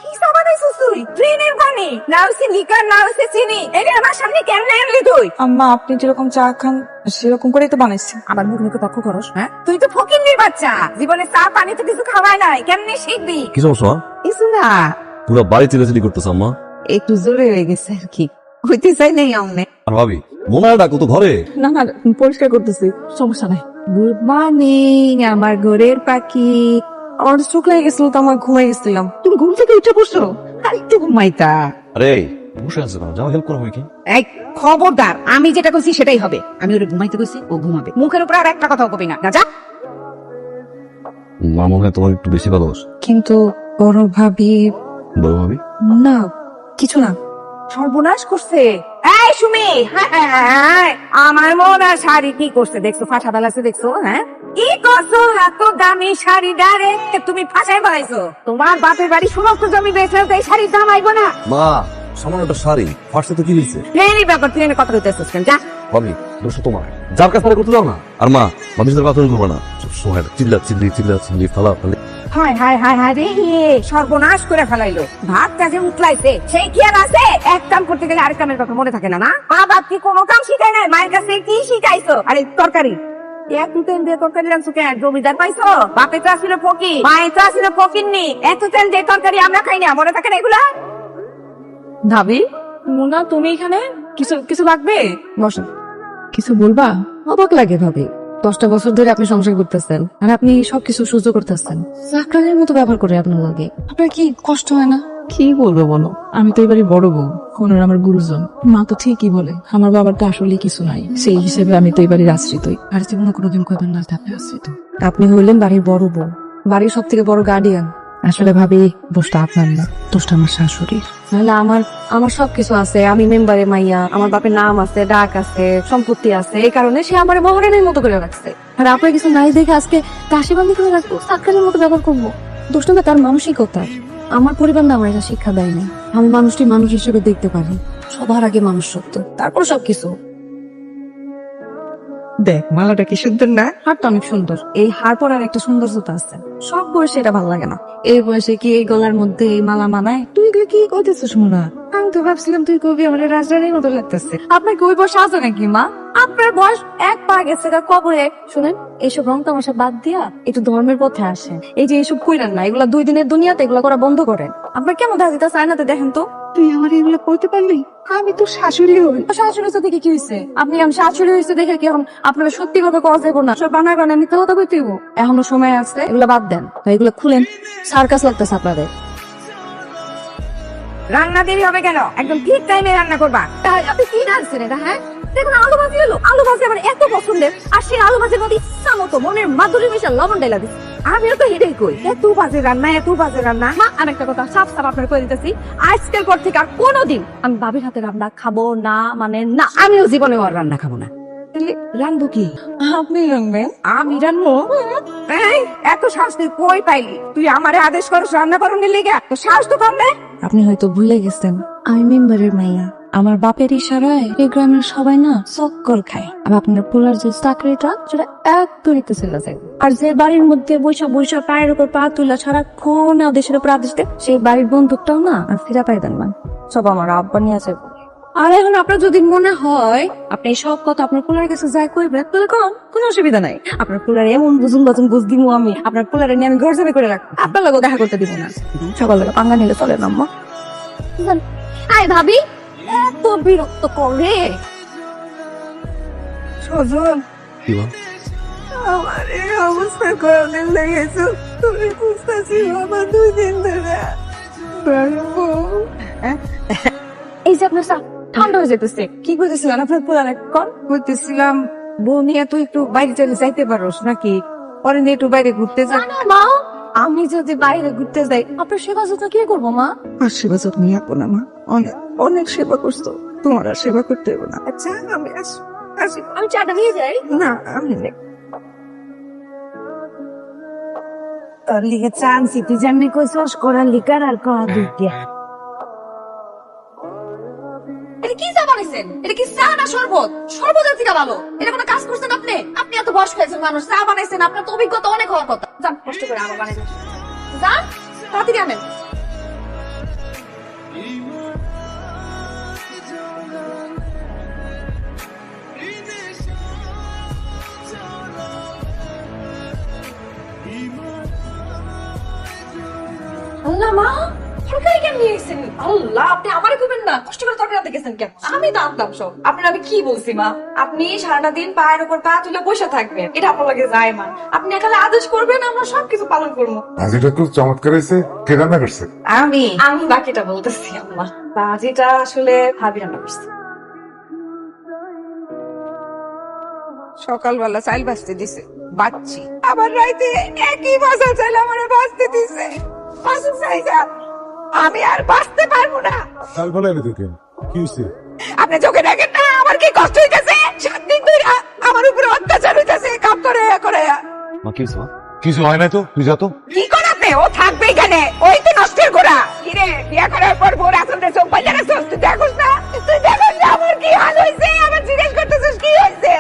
কি সাবান আইছিস তুই? ট্রেনের পানি না হচ্ছে লিকার না হচ্ছে চিনি, এটা আমার সামনে কেমনে আনলি তুই? আম্মা আপনি যেরকম চা খান সেরকম করেই তো বানাইছি। আবার মুখ মুখে পক্ষ করস, হ্যাঁ? তুই তো ফকিন্নির বাচ্চা, জীবনে চা পানি তো কিছু খাওয়াই নাই, কেমনে শিখবি? কি সমস্যা? কিছু না, পুরো বাড়ি চিলাচিলি করতেছে আম্মা। একটু জোরে হয়ে গেছে আর কি, হইতে চাই নাই আমনে। আর ভাবি মনে ডাকো তো ঘরে। না না পরিষ্কার করতেছি, সমস্যা নাই। গুড মর্নিং আমার ঘরের পাখি। আমার চোখ লেগে গেছিল তো আমার ঘুমাই গেছিলাম। তুমি ঘুম থেকে উঠে পড়ছো? আর একটু ঘুমাইতা। আরে বসে আছে না, যাও হেল্প করো কি? এই খবরদার, আমি যেটা কইছি সেটাই হবে। আমি ওরে ঘুমাইতে কইছি, ও ঘুমাবে। মুখের উপর আর একটা কথাও কবি না, যা। মা মনে হয় তোমার একটু বেশি ভালোবাসে। কিন্তু বড় ভাবি। বড় ভাবি? না কিছু না। সর্বনাশ করছে। এই সুমি, আমার মন আর শাড়ি কি করছে দেখছো? ফাঁসা বেলাছে দেখছো? হ্যাঁ কি করছো? এত দামি শাড়ি ডাইরেক্ট তুমি ফাঁসাই ফেলাইছো। তোমার বাপের বাড়ি সমস্ত জমি বেচে এই শাড়ির দাম আইবো না? মা সামান্য একটা শাড়ি ফার্স্টে তো কি হয়েছে? এই ব্যাপার তুই এনে কথা কইতেছিস কেন? যা। ভাবি দোষ তোমার, যার কাছে করতে দাও না। আর মা ভাবির সাথে কথা করবে না, সময় চিল্লা ফালা ফালি। হায় হায় হায় হায় রে, সর্বনাশ করে ফেলাইলো। ভাত কাজে উতলাইছে, সেই কি আর আছে? এক কাম করতে গেলে আরেক কামের কথা মনে থাকে না। না মা বাপ কি কোনো কাম শিখায় নাই? মায়ের কাছে কি শিখাইছো? আরে তরকারি এক তেল দিয়ে তরকারি রান্নছো কেন? জমিদার পাইছো? বাপে তো আসলে ফকির, মায়ে তো আসলে ফকিরনি। এত তেল দিয়ে তরকারি আমরা খাই না, মনে থাকে না এগুলা? ভাবি মুনা তুমি এখানে? কিছু কিছু লাগবে? বসেন। কিছু বলবা? অবাক লাগে ভাবি, 10টা বছর ধরে আপনি সংসার করতেছেন আর আপনি সবকিছু সহ্য করতেছেন, চাকরানির মতো ব্যবহার করে আপনার লাগে। আপনার কি কষ্ট হয় না? কি বলবো বলো, আমি তো এবারই বড় বউ, ওনার আমার গুরুজন। মা তো ঠিকই বলে আমার বাবার তো আসলে কিছু নাই, সেই হিসেবে আমি তো এবারই আশ্রিতই। আর জীবনে কোনোদিন কইবেন না আপনি আশ্রিত। আপনি হইলেন বাড়ির বড় বউ, বাড়ির সব থেকে বড় গার্ডিয়ান। আসলে ভাবি দোষটা আপনার না, দোষটা আমার শাশুড়ির। নাহলে আমার সবকিছু আছে, আমি মেম্বারে মাইয়া, আমার বাপের নাম আছে, ডাক আছে, সম্পত্তি আছে, এই কারণে সে আমার মহারানীর মতো করে রাখছে। আর আপনার কিছু নাই দেখে আজকে কাশিবান্দি করে রাখবো, সাতকারের মতো ব্যবহার করবো। দোষটা তার মানসিকতা। আমার পরিবার না আমার এটা শিক্ষা দেয়নি। আমি মানুষটি মানুষ হিসেবে দেখতে পারি, সবার আগে মানুষ সত্য, তারপর সবকিছু। দেখ মালাটা কি সুন্দর না? হারটা অনেক সুন্দর, এই হার পরার একটা সৌন্দর্যতা আছে। সব বয়সে এটা ভালো লাগে না, এই বয়সে কি এই গলার মধ্যে এই মালা মানায়? তুই এগুলো কি কইতেছিস মোনা? আমি তো ভাবছিলাম তুই কবি আমার রাজরানীর মতো লাগতেছে। আপনার কি ওই বয়স আছে নাকি মা? আপনার বয়স এক পা গেছে কবরে। শুনেন, এইসব রং তামাশা বাদ দিয়া একটু ধর্মের পথে আসেন। এই যে এইসব কইরেন না, এগুলা 2 দিনের দুনিয়াতে এগুলা করা বন্ধ করেন। আপনার কেমন দেখা যেতেছে আয়নাতে দেখেন তো। তুই আমার এগুলো কইতে পারলি? আমি তো শাশুড়ি হই। শাশুড়ি হয়েছে দেখে কি হয়েছে? আপনি আমি শাশুড়ি হয়েছে দেখে কি এখন আপনার সত্যি কথা কওয়া যাবো না? সব বানায় বানায় মিথ্যা কথা কইতে হইব? এখনো সময় আছে, এগুলা বাদ দেন, এগুলা খুলেন। সার্কাস লাগতেছে আপনাদের। রান্না দেরি হবে কেন? একদম ঠিক টাইমে রান্না করবা। তাহলে আপনি কি রাঁধছেন এটা? হ্যাঁ দেখুন, আলু ভাজি হলো, আলু ভাজি আমার এত পছন্দের, আর সেই আলু ভাজির মধ্যে ইচ্ছা মতো মনের মাধুরী মিশা লবণ ডাইলা দিচ্ছে। আমিও তো হেডেই কই, এত বাজে রান্না, এত বাজে রান্না। মা আমি একটা কথা সাফ সাফ আপনার করে দিতেছি, আজকের পর থেকে আর কোনোদিন আমি ভাবির হাতে রান্না খাবো না, মানে না। আমিও জীবনে আর রান্না খাবো না। তাহলে রান্ধবো কি? আপনি রান্নবেন? আমি রান্নবো? এই, এত সাহস তুই কই পাইলি? তুই আমারে আদেশ করস রান্না করানোর লেগে? তো সাহস তো কম না? আপনি হয়তো ভুলে গেছেন, আমি মেম্বারের মাইয়া। আমার বাপের ইশারায় এই গ্রামের সবাই না চক্কর খায়। আর আপনার পোলার যে চাকরিটা সেটা এক তরিতে চলে যায়। আর যে বাড়ির মধ্যে বৈশা বৈশা পায়ের উপর পা তুলা সারাক্ষণ আদেশের উপর আদেশ দেয়, সেই বাড়ির বন্ধুটাও না আর ফিরা পাইবেন না। সব আমার আব্বা নিয়ে আছে। আর এখন আপনার যদি মনে হয় আপনি সব কথা আপনার পোলার কাছে যাই কইবেন, তাহলে কোনো অসুবিধা নাই। আপনার পোলার এমন বুঝুন বাজুন বুঝ দিব আমি, আপনার পোলারে নিয়ে আমি ঘর জামে করে রাখবো। আপনার লোক দেখা করতে দিব না। সকাল বেলা পাঙ্গা নিলে চলে না আম্মা। আয় ভাবি, এত বিরক্ত করে। সজন, কি বল? আমার এই অবস্থা করানোর লেগেছো তুমি বুঝতেছি আমার 2 দিন ধরে। এই যে আপনার ঠান্ডা হয়ে যেতেছে, কি করতেছিলেন আপনার পোলার? বলতেছিলাম বউ নিয়ে তুই একটু বাইরে চলে যাইতে পারোস নাকি? পরে নিয়ে একটু বাইরে ঘুরতে যা। মা আমি যদি বাইরে ঘুরতে যাই আপনার সেবা যত্ন কি করবো মা? আর সেবা যত্ন নিয়ে না মা, অনেক অনেক সেবা করছো, তোমার আর সেবা করতে হবে না। আচ্ছা আমি আসি। আমি চাটা নিয়ে যাই। না আমি নেই, তোর লিগে চান্সি তুই জানবি কইছস করার লিকার আর করা দুইটা। এটা কি চা বানাইছেন? এটা কি চা না শরবত? শরবতের থেকে ভালো। এটা কোনো কাজ করছেন আপনি? আপনি এত বয়স হয়েছেন মানুষ, চা বানাইছেন, আপনার তো অভিজ্ঞতা অনেক হওয়ার কথা। যান কষ্ট করে আবার বানাই যান। কত তাড়াতাড়ি আনেন। আল্লাহ মা, তরকারি কেন নিয়ে গেছেন? আল্লাহ, আপনি আমারে কইবেন না, কষ্ট করে তরকারি আনতে গেছেন কেন? আমি তো আনতাম সব। আপনার আমি কি বলছি মা? আপনি সারাটা দিন পায়ের উপর পা তুলে বসে থাকবেন, এটা আপনার লাগে যায় মা। আপনি একালে আদেশ করবেন, আমরা সবকিছু পালন করবো। ভাজিটা খুব চমৎকার হয়েছে। কে রান্না করছে? আমি আমি বাকিটা বলতেছি আম্মা। বাজিটা আসলে ভাবি রান্না করছি। সকালবেলা চাইল বাঁচতে দিছে, বাচ্চি আবার রাইতে একই বাজার চাইল আমার বাঁচতে দিছে। বাঁচতে চাইছা আমি আর বাঁচতে পারবো না। কাল বলে এনে দেখেন কি হয়েছে? আপনি চোখে দেখেন না আমার কি কষ্ট হইতেছে? 7 দিন ধরে আমার উপরে অত্যাচার হইতেছে, কাম করে করে। মা কি হয়েছে মা? কিছু হয় না তো, তুই যা তো। কি করাতে ও থাকবে এখানে? ওই তো নষ্টের গোড়া। কিরে বিয়া করার পর বউ রাসুলদের চোখ পাইলে রাখছিস, তুই দেখোস না? তুই দেখোস না আমার কি হাল হয়েছে? আমার জিজ্ঞেস করতেছিস কি হয়েছে?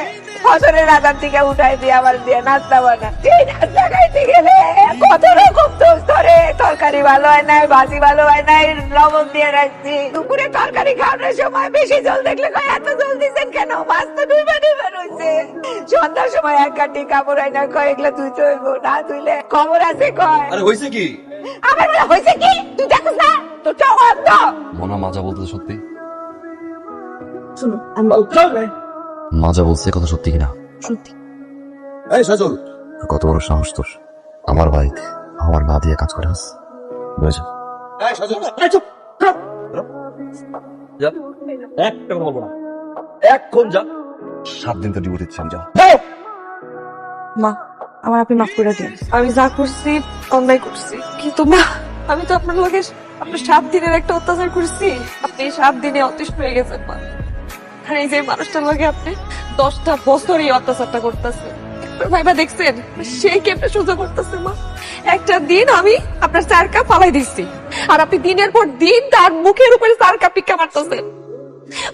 ফসলের আদার থেকে উঠাই দিয়ে আমার দিয়ে নাস্তা বানা, সেই নাস্তা খাইতে গেলে কত রকম দোষ ধরে। তরকারি ভালো হয় নাই, ভাজি ভালো হয় নাই, লবণ দিয়ে রাখছি। দুপুরে তরকারি খাওয়ানোর সময় বেশি জল দেখলে কয় এত জল দিচ্ছেন কেন? মাছ তো ডুবে ডুবে রয়েছে। সন্ধ্যার সময় এক কাটি কাপড় হয় না, কয় এগুলো তুই চলব না, তুইলে খবর আছে কয়। আরে হয়েছে কি? আমার বলে হয়েছে কি? তুই দেখোস না? তোর চোখ অন্ধ। মনা মাজা বলতে সত্যি? শুনো, আমি বলছি মাজা বলছে কথা সত্যি কিনা? সত্যি। এই সজল, কত বড় সাহস তোর আমার বাড়িতে আমার মা দিয়ে কাজ করে আস। বুঝেছ? এই সজল, এই চুপ যা, একটা কথা বলবো না, এখন যা। 7 দিন তো ডিউটি দিচ্ছি, আমি যাও। মা, আমার আপনি মাফ করে দিন। আমি যা করছি অন্যায় করছি, কিন্তু মা আমি তো আপনার লগে আপনার 7 দিনের একটা অত্যাচার করছি। আপনি 7 দিনে অতিষ্ঠ হয়ে গেছেন মা। আর এই যে মানুষটার লগে আপনি 10টা বছর এই অত্যাচারটা করতেছেন, ভাইবা দেখছেন সেই কেমনে সহ্য করতেছে মা। একটা দিন আমি আপনার 4 কাপ ফালাই দিচ্ছি, আর আপনি দিনের পর দিন তার মুখের উপরে 4 কাপ পিক্কা মারতেছেন।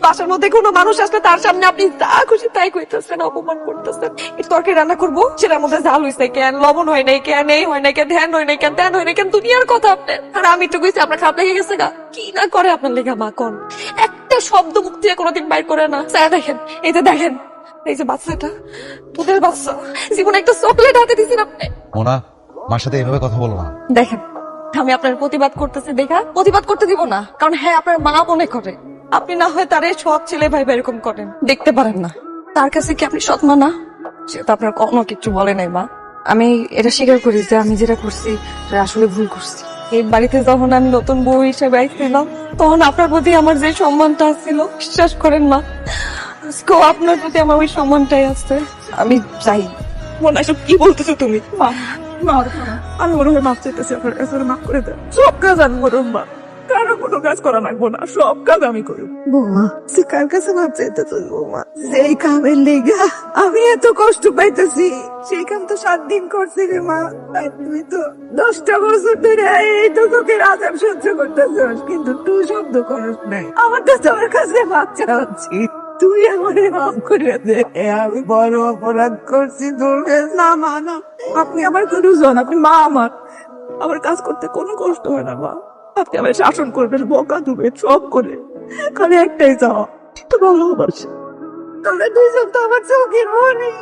বাসার মধ্যে কোনো মানুষ আসলে তার সামনে আপনি যা খুশি তাই কইতেছেন, অপমান করতেছেন। একটু তরকারি রান্না করবো, সেটার মধ্যে ঝাল হয়েছে কেন, লবণ হয় নাই কেন, এই হয় নাই কেন, ধ্যান হয় নাই কেন, ধ্যান হয় নাই কেন, দুনিয়ার কথা আপনার। আর আমি তো কইছি আপনার খারাপ লেগে গেছে গা। কি না করে আপনার লেগা মা কোন একটা শব্দ মুখ দিয়ে কোনোদিন বাইর করে না। স্যার দেখেন, এই যে দেখেন, এই যে বাচ্চাটা তোদের বাচ্চা, জীবনে একটা চকলেট হাতে দিয়েছেন আপনি। মোনা, মার সাথে এভাবে কথা বলো না। দেখেন, আমি আপনার প্রতিবাদ করতেছি দেখা প্রতিবাদ করতে দিব না, কারণ হ্যাঁ আপনার মা মনে করে আপনি না হয় তার এই সৎ ছেলে ভাই এরকম করেন, দেখতে পারেন না। তার কাছে কি আপনি সৎ মা না? সে তো আপনার কোনো কিছু বলে নাই মা। আমি এটা স্বীকার করি যে আমি যেটা করছি সেটা আসলে ভুল করছি। এই বাড়িতে যখন আমি নতুন বউ হিসেবে আইছিলাম, তখন আপনার প্রতি আমার যে সম্মানটা ছিল, বিশ্বাস করেন মা, আজকেও আপনার প্রতি আমার ওই সম্মানটাই আছে। আমি চাই। মনে সব কি বলতেছো তুমি? মা, আমি মনে হয় মাফ চাইতেছি আপনার কাছে, মাফ করে দেন। সব কাজ আমি করব মা, কারো কোনো কাজ করা লাগবো না, সব কাজ আমি করব। বৌমা তুই কার কাছে মাপ চাইতে তুই? বৌমা সেই কামের লেগা আমি এত কষ্ট পাইতেছি, সেই কাম তো 7 দিন করছি রে মা। আর তুই তো 10টা বছর ধরে এই তো তোকে আজাব সহ্য করতেছিস, কিন্তু তুই শব্দ করিস নাই। আমার তো তোর কাছে মাপ চাচ্ছি, তুই আমার মাফ করে দে। আমি বড় অপরাধ করছি তোর কাছে। না মা না, আপনি আমার গুরুজন, আপনি মা আমার। আমার কাজ করতে কোনো কষ্ট হয় না মা। আপনি আমার শাসন করবেন, বকা দেবেন, সব করে, খালি একটাই চাওয়া, তো ভালোবাসা। তোমরা দুইজন তো আমার চোখের মনি।